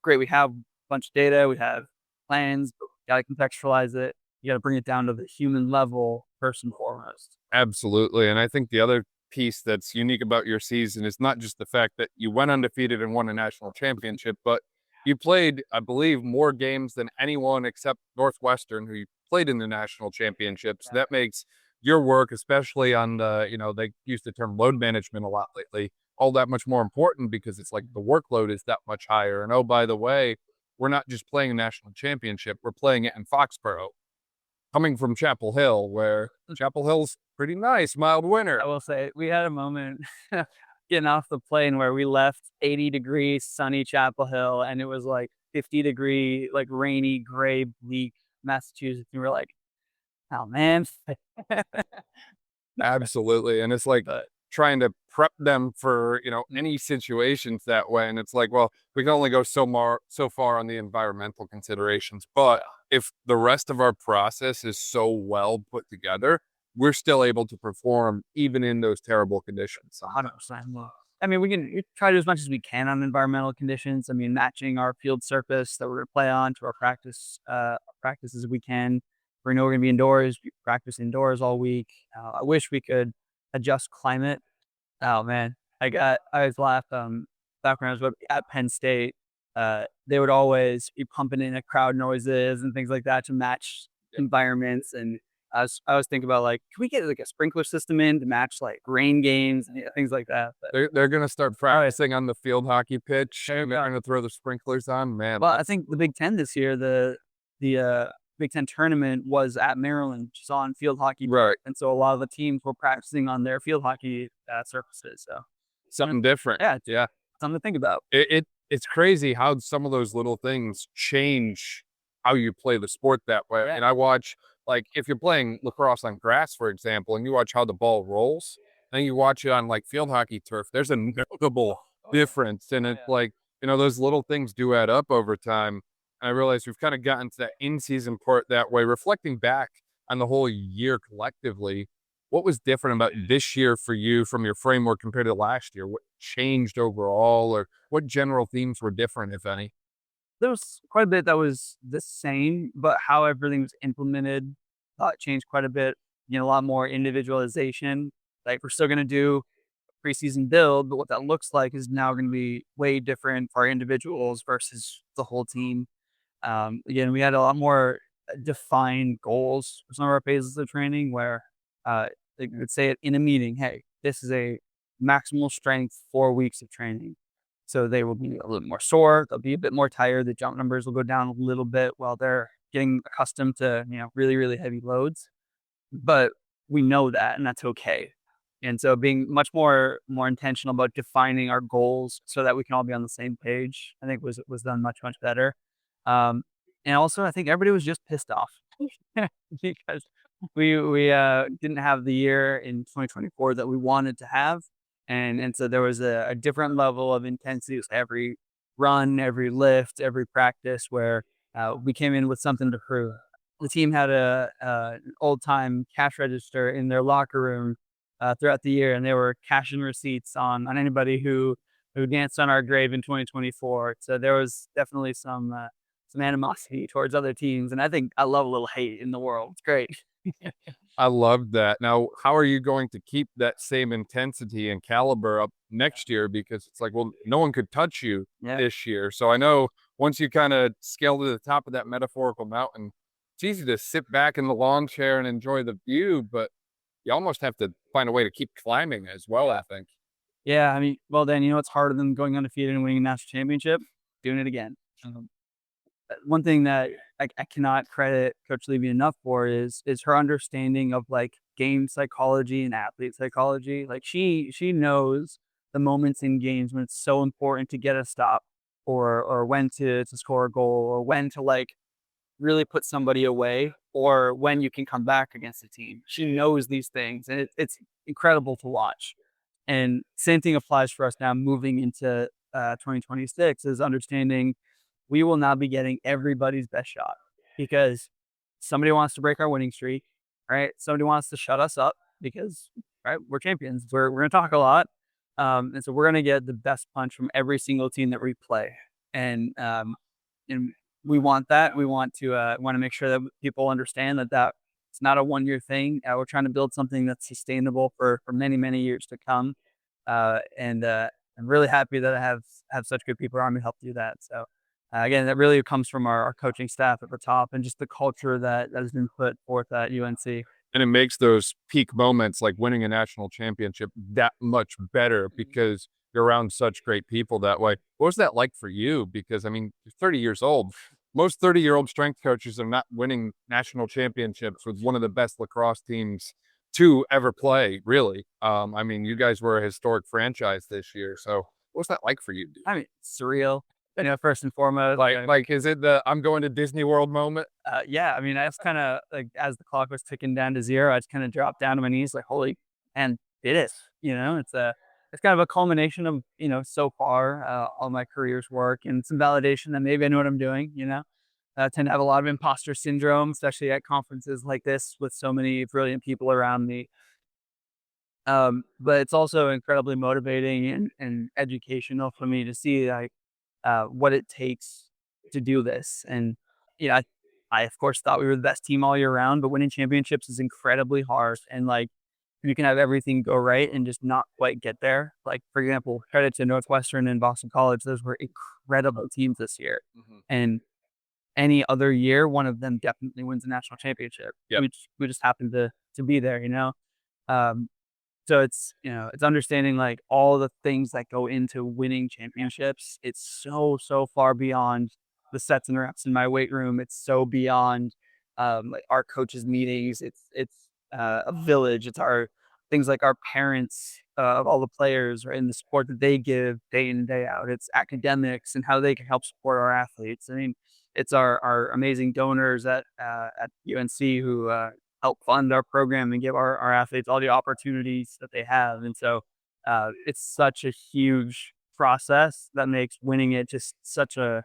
Speaker 2: great, we have a bunch of data, we have plans, but we got to contextualize it. You got to bring it down to the human level first and foremost.
Speaker 1: Absolutely. And I think the other piece that's unique about your season is not just the fact that you went undefeated and won a national championship, but you played, I believe, more games than anyone except Northwestern, who you played in the national championships. That makes your work, especially on they use the term load management a lot lately, all that much more important because it's like the workload is that much higher. And oh, by the way, we're not just playing a national championship, we're playing it in Foxborough, coming from Chapel Hill, where Chapel Hill's pretty nice, mild winter.
Speaker 2: I will say we had a moment getting off the plane where we left 80-degree sunny Chapel Hill, and it was like 50-degree, like rainy, gray, bleak Massachusetts. And we were like, oh man.
Speaker 1: Absolutely. And it's like
Speaker 2: But
Speaker 1: trying to prep them for, any situations that way. And it's like, well, we can only go so far on the environmental considerations. But if the rest of our process is so well put together, we're still able to perform even in those terrible conditions.
Speaker 2: 100%. I mean, we can try to do as much as we can on environmental conditions. I mean, matching our field surface that we're going to play on to our practices we can. We know we're going to be indoors. We practice indoors all week. I wish we could adjust climate. Oh man, I always laugh. Back when I was at Penn State, they would always be pumping in crowd noises and things like that to match environments. And I was thinking about like, can we get like a sprinkler system in to match like rain games and things like that? But
Speaker 1: They're going to start practicing on the field hockey pitch.
Speaker 2: There you
Speaker 1: And they're
Speaker 2: go.
Speaker 1: going to throw the sprinklers on. Man,
Speaker 2: Well, I think the Big Ten this year, the Big Ten tournament was at Maryland, which is on field hockey.
Speaker 1: right.
Speaker 2: And so a lot of the teams were practicing on their field hockey surfaces. So
Speaker 1: Something different.
Speaker 2: yeah, it's
Speaker 1: Yeah.
Speaker 2: something to think about.
Speaker 1: It's crazy how some of those little things change how you play the sport that way.
Speaker 2: Yeah.
Speaker 1: And I watch, like, if you're playing lacrosse on grass, for example, and you watch how the ball rolls, and you watch it on like field hockey turf, there's a notable difference. And it's like, those little things do add up over time. And I realize we've kind of gotten to that in-season part that way. Reflecting back on the whole year collectively, what was different about this year for you from your framework compared to last year? What changed overall, or what general themes were different, if any?
Speaker 2: There was quite a bit that was the same, but how everything was implemented changed quite a bit. A lot more individualization. Like we're still going to do a preseason build, but what that looks like is now going to be way different for our individuals versus the whole team. Again, we had a lot more defined goals for some of our phases of training where they would say it in a meeting, hey, this is a maximal strength 4 weeks of training. So they will be a little more sore. They'll be a bit more tired. The jump numbers will go down a little bit while they're getting accustomed to, really, really heavy loads. But we know that, and that's okay. And so being much more intentional about defining our goals so that we can all be on the same page, I think was done much, much better. And also I think everybody was just pissed off because we didn't have the year in 2024 that we wanted to have. And so there was a different level of intensity with every run, every lift, every practice where we came in with something to prove. the team had an old time cash register in their locker room throughout the year, and they were cashing receipts on anybody who danced on our grave in 2024. So there was definitely some animosity towards other teams, and I think I love a little hate in the world. It's great.
Speaker 1: I love that. Now, how are you going to keep that same intensity and caliber up next year? Because it's like, well, no one could touch you
Speaker 2: Yeah.
Speaker 1: this year. So I know once you kind of scale to the top of that metaphorical mountain, it's easy to sit back in the lawn chair and enjoy the view, but you almost have to find a way to keep climbing as well, I think.
Speaker 2: Yeah, I mean, well, then, what's harder than going undefeated and winning a national championship? Doing it again. One thing that I cannot credit Coach Levy enough for is her understanding of like game psychology and athlete psychology. Like she knows the moments in games when it's so important to get a stop, or when to score a goal, or when to like really put somebody away, or when you can come back against a team. She knows these things, and it's incredible to watch. And same thing applies for us now moving into 2026, is understanding we will now be getting everybody's best shot, because somebody wants to break our winning streak, right? Somebody wants to shut us up because, right, we're champions. We're going to talk a lot. And so we're going to get the best punch from every single team that we play. And we want that. We want to make sure that people understand that it's not a 1 year thing. We're trying to build something that's sustainable for many, many years to come. And I'm really happy that I have such good people around me to help do that. So again, that really comes from our coaching staff at the top, and just the culture that has been put forth at UNC.
Speaker 1: And it makes those peak moments like winning a national championship that much better because you're around such great people that way. What was that like for you? Because I mean, you're 30 years old. Most 30-year-old strength coaches are not winning national championships with one of the best lacrosse teams to ever play, really. I mean, you guys were a historic franchise this year. So what was that like for you, dude?
Speaker 2: I mean, it's surreal. First and foremost,
Speaker 1: Like, is it the I'm going to Disney World moment?
Speaker 2: yeah. I mean, I was kind of like, as the clock was ticking down to zero, I just kind of dropped down to my knees, like, holy, and did it. It's kind of a culmination of so far all my career's work, and some validation that maybe I know what I'm doing. I tend to have a lot of imposter syndrome, especially at conferences like this with so many brilliant people around me. But it's also incredibly motivating and educational for me to see like what it takes to do this. And I of course thought we were the best team all year round, but winning championships is incredibly hard. And like, you can have everything go right and just not quite get there. Like, for example, credit to Northwestern and Boston College; those were incredible teams this year.
Speaker 1: Mhm.
Speaker 2: And any other year, one of them definitely wins a national championship.
Speaker 1: Yep.
Speaker 2: We just happen to be there. Um, so it's understanding like all the things that go into winning championships. It's so far beyond the sets and reps in my weight room. It's so beyond like our coaches' meetings. It's a village. It's our things like our parents of all the players, right, and the support that they give day in and day out. It's academics and how they can help support our athletes. I mean, it's our amazing donors at UNC who help fund our program and give our athletes all the opportunities that they have. And so it's such a huge process that makes winning it just such an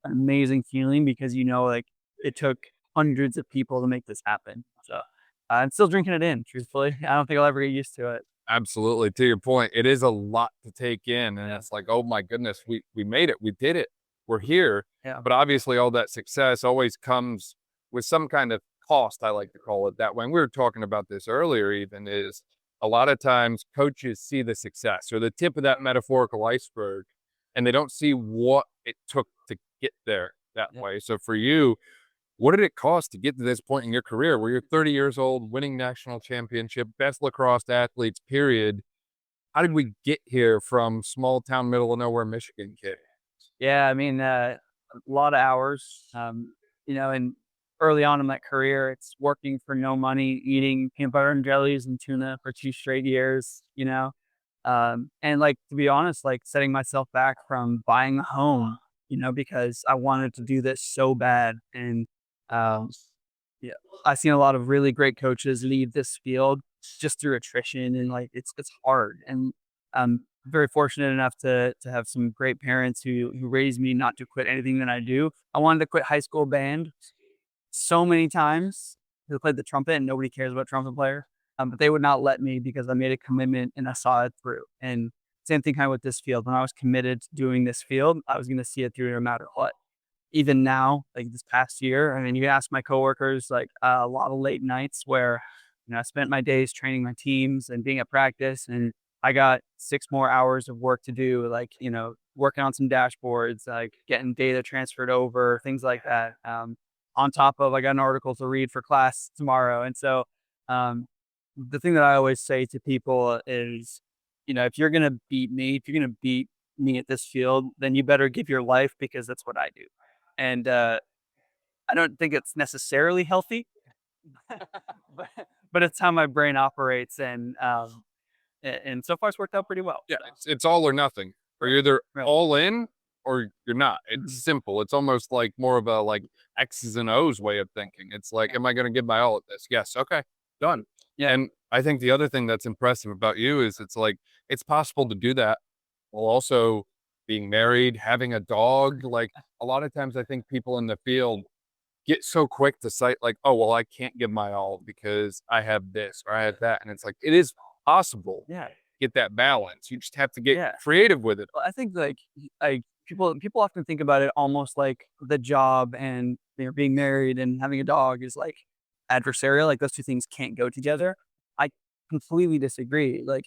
Speaker 2: amazing feeling, because like it took hundreds of people to make this happen. So I'm still drinking it in, truthfully. I don't think I'll ever get used to it.
Speaker 1: Absolutely. To your point, it is a lot to take in. And
Speaker 2: Yeah.
Speaker 1: it's like, oh my goodness, we made it. We did it. We're here.
Speaker 2: Yeah.
Speaker 1: But obviously all that success always comes with some kind of cost, I like to call it that way. And we were talking about this earlier, even is a lot of times coaches see the success or the tip of that metaphorical iceberg, and they don't see what it took to get there that
Speaker 2: Yeah.
Speaker 1: way. So for you, what did it cost to get to this point in your career where you're 30 years old, winning national championship, best lacrosse athletes, period? How did we get here from small town, middle of nowhere, Michigan kid?
Speaker 2: Yeah, I mean, a lot of hours, and early on in my career, it's working for no money, eating peanut butter and jellies and tuna for 2 straight years. And like, to be honest, like setting myself back from buying a home, because I wanted to do this so bad. And um, yeah, I've seen a lot of really great coaches leave this field just through attrition, and like it's hard. And I'm very fortunate enough to have some great parents who raised me not to quit anything that I do. I wanted to quit high school band so many times to play the trumpet, and nobody cares about trumpet player. But they would not let me because I made a commitment and I saw it through. And same thing kind of with this field. When I was committed to doing this field, I was going to see it through no matter what. Even now, like this past year, I mean, you ask my coworkers, like a lot of late nights where, I spent my days training my teams and being at practice, and I got 6 more hours of work to do, like, working on some dashboards, like getting data transferred over, things like that. On top of, I got an article to read for class tomorrow. And so, um, the thing that I always say to people is, if you're going to beat me, if you're going to beat me at this field, then you better give your life, because that's what I do. And I don't think it's necessarily healthy, but, it's how my brain operates. And so far it's worked out pretty well.
Speaker 1: Yeah, it's all or nothing. Or you're either
Speaker 2: Right.
Speaker 1: all in or you're not. It's simple. It's almost like more of a like X's and O's way of thinking. It's like, am I going to give my all at this? Yes. Okay. Done.
Speaker 2: Yeah.
Speaker 1: And I think the other thing that's impressive about you is it's like, it's possible to do that while also being married, having a dog. Like a lot of times I think people in the field get so quick to cite like, oh, well, I can't give my all because I have this or I have that. And it's like, it is possible
Speaker 2: Yeah.
Speaker 1: to get that balance. You just have to get
Speaker 2: Yeah.
Speaker 1: creative with it.
Speaker 2: Well, I think like people often think about it almost like the job and being married and having a dog is like adversarial. Like those two things can't go together. I completely disagree. Like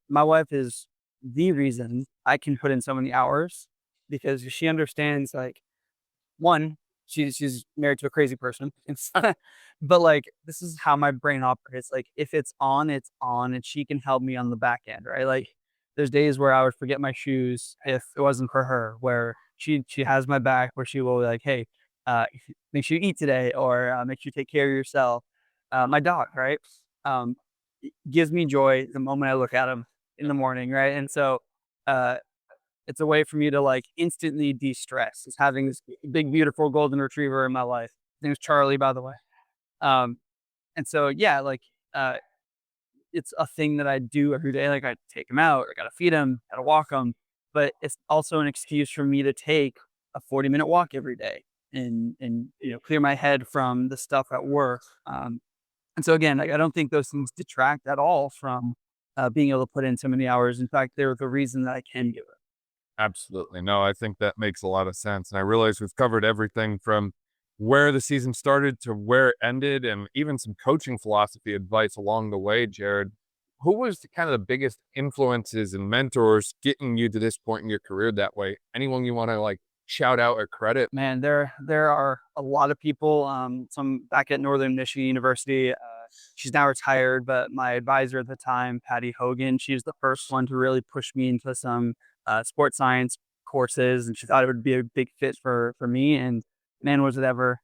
Speaker 2: my wife is the reason I can put in so many hours, because she understands, like, one, she's married to a crazy person. But like this is how my brain operates. Like if it's on, and she can help me on the back end, right? Like there's days where I would forget my shoes if it wasn't for her, where she has my back, where she will be like, hey, make sure you eat today, or make sure you take care of yourself. My dog, right? Gives me joy the moment I look at him in the morning, right? And so uh it's a way for me to like instantly de-stress. It's having this big, beautiful golden retriever in my life. His name's Charlie, by the way. Um, and so, yeah, like, it's a thing that I do every day. Like I take him out, I gotta feed him, gotta walk him, but it's also an excuse for me to take a 40-minute walk every day and clear my head from the stuff at work. And so again, like, I don't think those things detract at all from being able to put in so many hours. In fact, they're the reason that I can do it.
Speaker 1: Absolutely. No, I think that makes a lot of sense. And I realize we've covered everything from where the season started to where it ended, and even some coaching philosophy advice along the way, Jared. Who was kind of the biggest influences and mentors getting you to this point in your career that way? Anyone you want to like shout out or credit?
Speaker 2: Man, there are a lot of people. Some back at Northern Michigan University. She's now retired, but my advisor at the time, Patty Hogan, she's the first one to really push me into some sport science courses, and she thought it would be a big fit for me. And man, was it ever!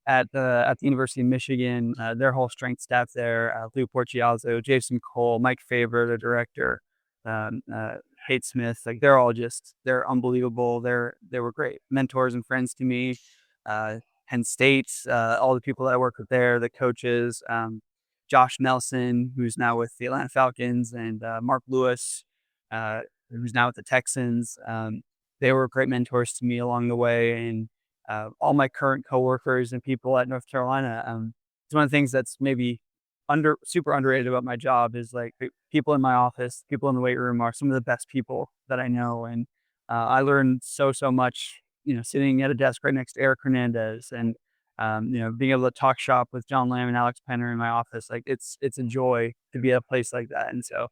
Speaker 2: At the University of Michigan, their whole strength staff there, Lou Porciazzo, Jason Cole, Mike Faber, the director, um, uh, Kate Smith, like they're unbelievable. They were great mentors and friends to me. Penn State, all the people that I work with there, the coaches, Josh Nelson, who's now with the Atlanta Falcons, and Mark Lewis, uh, who's now with the Texans. They were great mentors to me along the way, and all my current coworkers and people at North Carolina. It's one of the things that's maybe super underrated about my job is like the people in my office, people in the weight room are some of the best people that I know. And I learned so much, sitting at a desk right next to Eric Hernandez, and being able to talk shop with John Lamb and Alex Penner in my office. Like it's a joy to be at a place like that. And so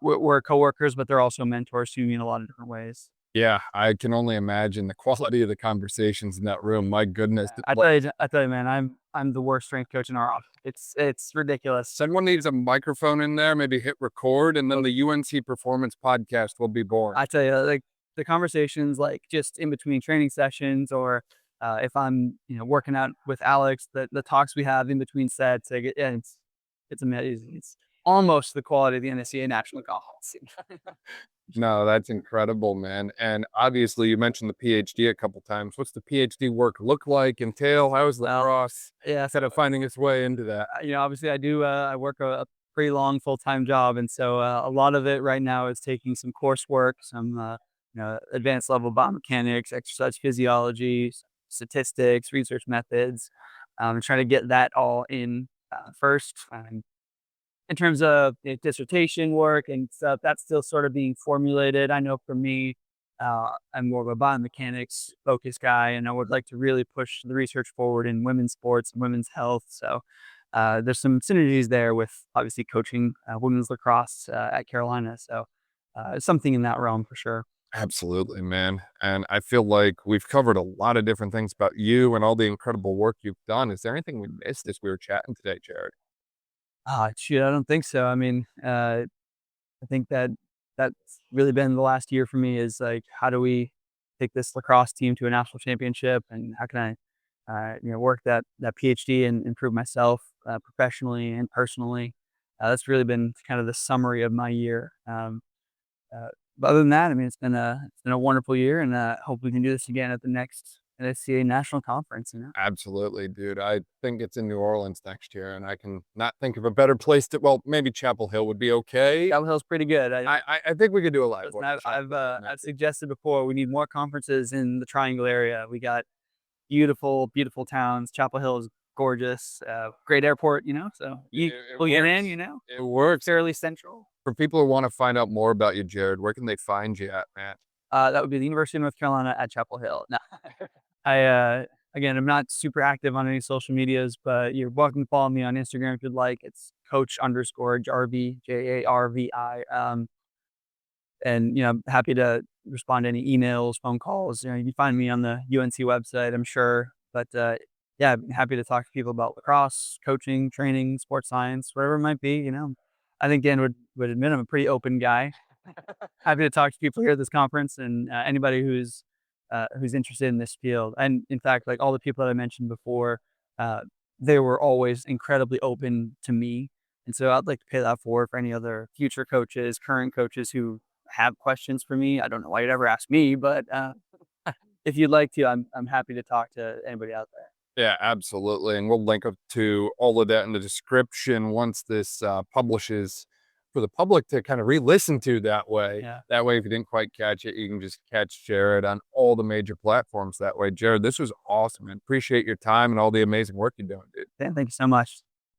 Speaker 2: we're coworkers, but they're also mentors to me in a lot of different ways.
Speaker 1: Yeah, I can only imagine the quality of the conversations in that room. My goodness.
Speaker 2: I tell you, man, I'm the worst strength coach in our office. It's ridiculous.
Speaker 1: Someone needs a microphone in there, maybe hit record, and then the UNC Performance Podcast will be born.
Speaker 2: I tell you, like the conversations, like just in between training sessions, or if I'm working out with Alex, the talks we have in between sets, like, yeah, it's amazing. It's almost the quality of the NSCA National Conference.
Speaker 1: No, that's incredible, man. And obviously, you mentioned the PhD a couple times. What's the PhD work look like, entail? How is Lacrosse
Speaker 2: Yeah,
Speaker 1: kind of finding its way into that?
Speaker 2: obviously I do. I work a pretty long full-time job, and so a lot of it right now is taking some coursework, some advanced level biomechanics, exercise physiology, statistics, research methods, trying to get that all in first. In terms of dissertation work and stuff, that's still sort of being formulated. I know for me, I'm more of a biomechanics focused guy, and I would like to really push the research forward in women's sports and women's health. So there's some synergies there with obviously coaching women's lacrosse at Carolina. So something in that realm for sure.
Speaker 1: Absolutely, man. And I feel like we've covered a lot of different things about you and all the incredible work you've done. Is there anything we missed as we were chatting today, Jared?
Speaker 2: Shoot, I don't think so. I mean, I think that that's really been the last year for me is like, how do we take this lacrosse team to a national championship, and how can I, work that PhD and improve myself professionally and personally. That's really been kind of the summary of my year. But other than that, I mean, it's been a wonderful year, and hope we can do this again at the next NSCA national conference.
Speaker 1: Absolutely, dude. I think it's in New Orleans next year, and I can not think of a better place to. Well, maybe Chapel Hill would be okay.
Speaker 2: Chapel Hill's pretty good.
Speaker 1: I think we could do a live
Speaker 2: Listen,
Speaker 1: one.
Speaker 2: I've suggested before we need more conferences in the Triangle area. We got beautiful, beautiful towns. Chapel Hill is gorgeous. Great airport, so you
Speaker 1: It
Speaker 2: will get in,
Speaker 1: works. It works.
Speaker 2: fairly central.
Speaker 1: For people who want to find out more about you, Jared, where can they find you at, man?
Speaker 2: That would be the University of North Carolina at Chapel Hill. No, again, I'm not super active on any social medias, but you're welcome to follow me on Instagram if you'd like. It's Coach_Jarvi, Jarvi. And I'm happy to respond to any emails, phone calls. You can find me on the UNC website, I'm sure. But yeah, I'm happy to talk to people about lacrosse, coaching, training, sports science, whatever it might be. I think Dan would admit I'm a pretty open guy. Happy to talk to people here at this conference, and anybody who's interested in this field. And in fact, like all the people that I mentioned before, they were always incredibly open to me. And so I'd like to pay that forward for any other future coaches, current coaches who have questions for me. I don't know why you'd ever ask me, but if you'd like to, I'm happy to talk to anybody out there.
Speaker 1: Yeah, absolutely. And we'll link up to all of that in the description once this publishes for the public to kind of re-listen to that way.
Speaker 2: Yeah.
Speaker 1: That way, if you didn't quite catch it, you can just catch Jared on all the major platforms that way. Jared, this was awesome, man. Appreciate your time and all the amazing work you're doing, dude.
Speaker 2: Dan, thank you so much.